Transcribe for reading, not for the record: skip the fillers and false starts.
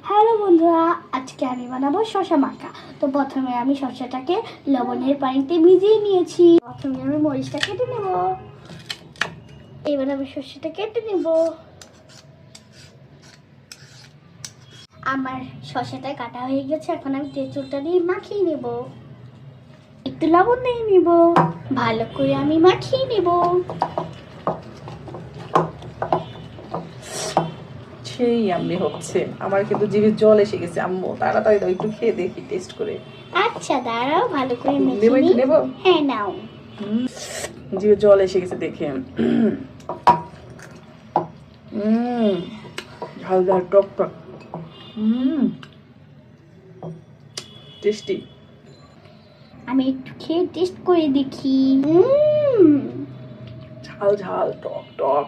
Hello বন্ধুরা, আজকে আমি বানাবো শসা মাখা। তো প্রথমে আমি শসাটাকে লবণের পানিতে ভিজিয়ে নিয়েছি। প্রথমে আমি মরিচটা কেটে নেব। এবার আমি শসাটা কেটে নেব। আমার শসাটা কাটা হয়ে গেছে, এখন আমি তেঁতুলটা দিয়ে মাখিয়ে নেব। একটু লবণ দিয়ে নিব, ভালো করে আমি মাখিয়ে নেব। সেই আমি হচ্ছে আমার কিন্তু জিভে জল এসে গেছে। আম্মু তাড়াতাড়ি দাও, একটু খেয়ে দেখি টেস্ট করে। আচ্ছা দাঁড়াও, ভালো করে নেবো, মেখে একটু নিই। নেবো। হ্যাঁ নাও। জিভে জল এসে গেছে দেখে। ঝাল ঝাল টক টক, টেস্টি। আমি একটু খেয়ে টেস্ট করে দেখি। ঝাল ঝাল টক টক।